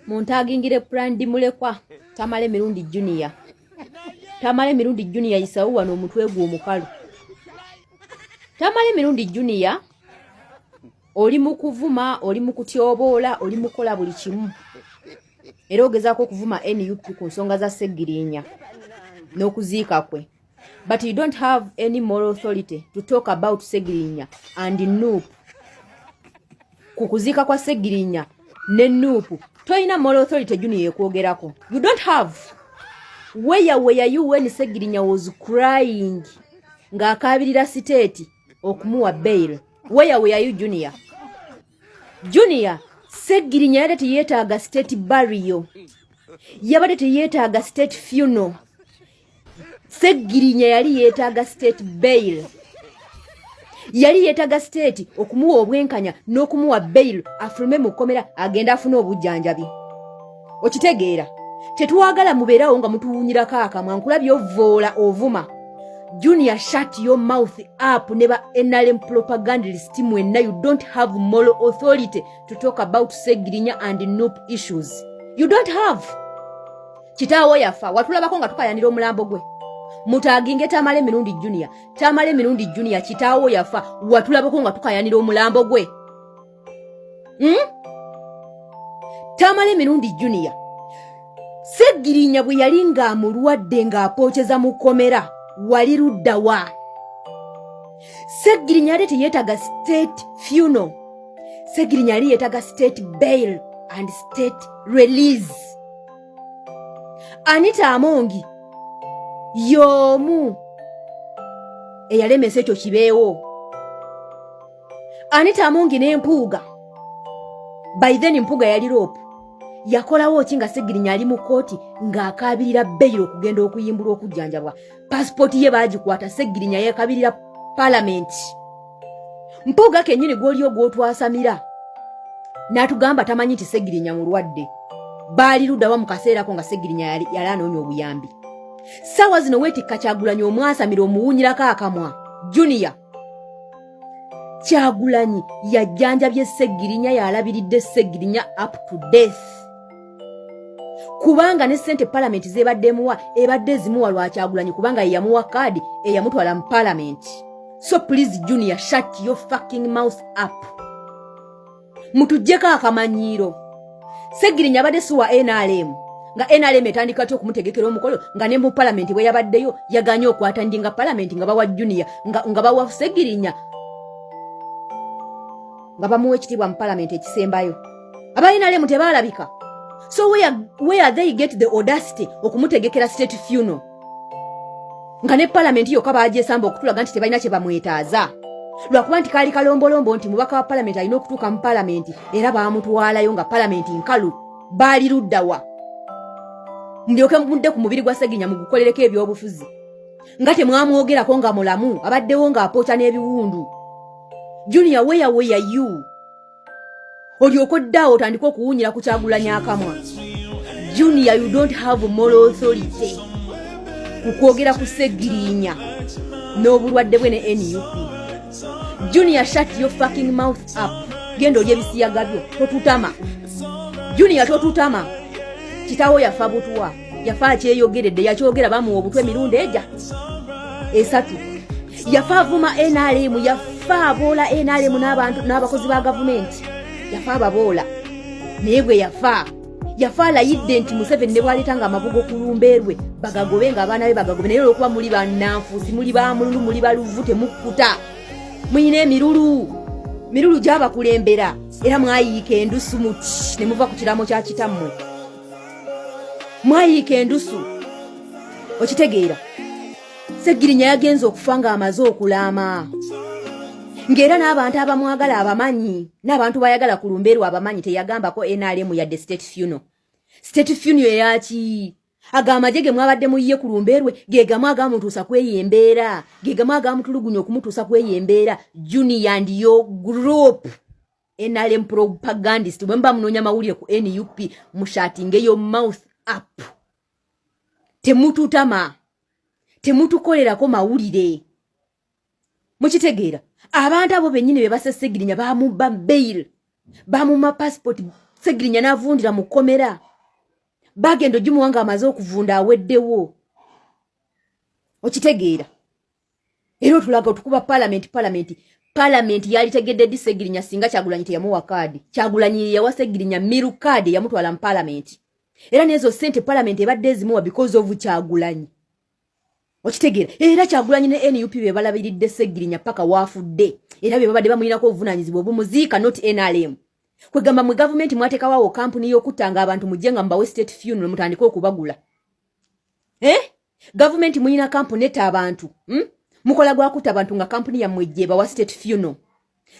Muntagingire Prandi mulekwa Tamale Mirundi Junior. Tamale Mirundi Junior yisawu wano omutwe gwo omukalu. Tamale Mirundi Junior oli mukuvuma, oli mukutyobola, oli mukola buli kimu. Era ogezaako okuvuma NUP ku nsonga za Ssegirinya n'okuziika kwe. But you don't have any moral authority to talk about Ssegirinya and NUP. Kukuziika kwa Ssegirinya ne NUP. Toyina moral authority Junior yekwogerako. You don't have. Where were you when Ssegirinya was crying? Nga akabirira state okumuwa bail. Where were you Junior? Junior, Ssegirinya yali teyetaaga state burial. Yabadde teyetaaga state funeral. Ssegirinya yali yetaaga state bail. Yali yetaaga state okumuwa obwenkanya n'okumuwa bail afulume mu kkomera agenda afuna obujjanjabi. Okitegeera? Tetuwagala mubeerawo nga mutuwunyirako akamwa nkulabye ovvoola ovuma. Junior, shut your mouth up. Never NRM propagandist mwenna. You don't have moral authority to talk about Ssegirinya and NUP issues. You don't have. Kitaawo yafa. Watulabako nga tukayanira omulambo gwe. Mutaginge Tamale Mirundi Junior. Tamale Mirundi Junior kitaawo yafa. Watulabako nga tukayanira omulambo gwe. Tamale Mirundi Junior. Ssegirinya bwe yali ng'amulwadde ng'apookeza mu kkomera. Wali ludda wa. Ssegirinya yali teyetaaga state funeral. Ssegirinya yali yetaaga state bail and state release. Anita Amongi y'omu eyalemesa ekyo kibeewo. Anita Amongi n'Empuuga. By then Empuuga yali rope. Yakolawo ki nga Ssegirinya ali mu kooti ng'akaabirira bail okugenda okuyimbulwa okujjanjabwa. Passport ye baagikwata Ssegirinya yeekabirira parliament. Mpuuga kennyini gw'oli ogw'otwasamira. N'atugamba tamanyi nti Ssegirinya mulwadde. Baali luddawa mu kaseerako nga Ssegirinya yali anoonya obuyambi. Ssaawa zino weetikka Kyagulanyi omwasamira omuwunyirako akamwa. Junior. Kyagulanyi yajjanjabye Ssegirinya yalabiridde Ssegirinya up to death. Kubanga ne ssente parliament zebaddemuwa ebadde zimuwa lwa Kyagulanyi kubanga yamuwa kaadi eyamutwala mu parliament. So please Junior, shut your fucking mouth up. Mutujjeko akamanyiiro. Ssegirinya abadde suwa NRM. Nga NRM etandika tyo okumutegekera omukolo nga ne mu parliament bwe yabaddeyo yaganye okwatandinga parliament nga bawa Junior nga bawa Ssegirinya nga bamuwa ekitiibwa mu parliament ekisembayo. Aba NRM tebaalabika. So where they get the audacity okumutegekera state funeral. Nga ne parliament yokka baagyesamba okutulaga nti tebalina kye bamwetaaza. Lwakuba nti kaali kalombolombo nti mubaka wa parliament alina okutuuka mu parliament era baamutwalayo nga parliament nkalu. Baali luddawa. Ndyoke mudde ku mubiri gwa Ssegirinya mugukolereko ebyobufuzi. Nga temwamwogerako nga mulamu abaddewo ng'apooca n'ebiwundu. Junior, where were you? Olyoka oddaawo otandika okuwunyira ku Kyagulanyi akamwa. Junior, you don't have moral authority kukwogera ku Ssegirinya n'obulwadde bwe ne NUP. Junior, shut your fucking mouth up. Genda olye ebisiyaga byo. Totutama. Junior, totutama. Kitaawo yafa butwa. Yafa akyeyogeredde yakyogera bamuwa obutwe emirundi eja esatu. Yafa avuma NRM. Yafa aboola NRM n'abakozi ba gavumenti. Yafa ababoola. Naye bwe yafa alayidde nti Museveni ne bw'aleetanga amabugo ku Lumberwe bagagobe ng'abaana be bagagobe. Naye olwokuba muli bannanfuusi, muli bamululu, muli baluvu, temukkuta. Muyina emirulu gy'abakulembera era mwayiika endusu muti ne muva ku kiramo kya kitammwe. Mwayiika endusu. Okitegeera? Ssegirinya yagenze okufa ng'amaze okulaama. Ngera n'abantu abamwagala abamanyi n'abantu bayagala ku Lumberwe abamanyi teyagambako NRM yadde state funeral. State funeral yaki? Agamajege mwabadde muyiye ku Lumberwe gegamu agamutuusa kweyembeera. Gegamu agamutulugunya okumutuusa kweyembeera. Junior and your group NRM propagandist bwe mba munoonya mawulire ku NUP mushatinge your mouth up. Temututama. Temutukolerako mawulire. Mukitegeera? Abantu abo bennyini be basa Ssegirinya bamubba bail. Bamuma passport Segirinya n'avundira mu kkomera. Bagendo gimuwanga amaze okuvunda aweddewo. Okitegeera. Era otulaga otukuba Parliament yali tegedde di Segirinya singa Kyagulanyi teyamuwa kaadi. Kyagulanyi yawa Segirinya miru kaadi yamutwala mu Parliament. Era nezo sente Parliament ebadde ezimuwa because of Kyagulanyi. Okitegeera. Era Kyagulanyi ne NUP be balabiridde Segirinya paka waafudde. Era be babadde bamulinako obuvunaanyizibwa obumuziika not NRM. Kwegamba mu government mwatekawo kampuni y'okutanga abantu mujenga mbawe state funeral mutandika okubagula. Government muyina kampuni etta abantu. Mukola gwa kutta abantu nga kampuni ya mwejjeba wa state funeral.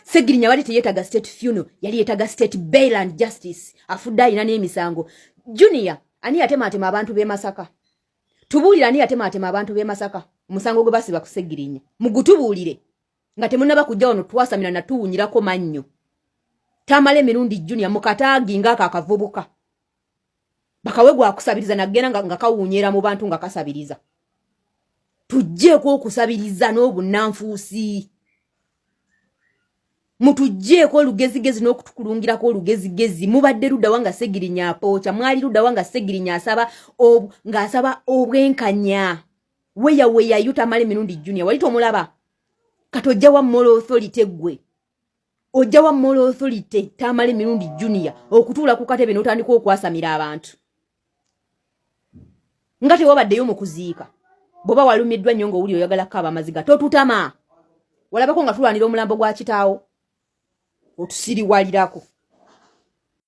Segirinya wali teyetaga state funeral, yali yetaga state bail and justice. Afudda ina n'emisango. Junior, ani yatema abantu be Masaka. Tubuulira ani yatema abantu be Masaka. Musango gwe basiba ku Segirinya. Mugutubuulire. Nga temunnaba kujja wano twasamira na tuwunyirako mannyo. Tamale mirundi Junior mukataagi ngaka akavubuka. Bakawegwa akusabiriza nagenda nga kawunyera mu bantu nga kasabiriza. Tujjeeko okusabiriza n'obunnanfuusi. Mutujjeeko olugezigezi n'okutukulungirako olugezigezi. Mubadde ludda wanga Segirinya apoocha. Mwali ludda wanga Segirinya ng'asaba obwenkanya. Weya yutamale mirundi Junior. Wali tomulaba. Katojja wa moral authority gwe. Ojja wa moral authority Tamale mirundi Junior. Okutuula ku katebe n'otandika okwasamira abantu. Ngate wabaddeyo mu kuziika. Boba walumiddwa nnyo ng'owuli oyagala kaba amaziga. Totutama. Walabako nga tulwanira omulambo gwa kitaawo. Otusiriwalirako.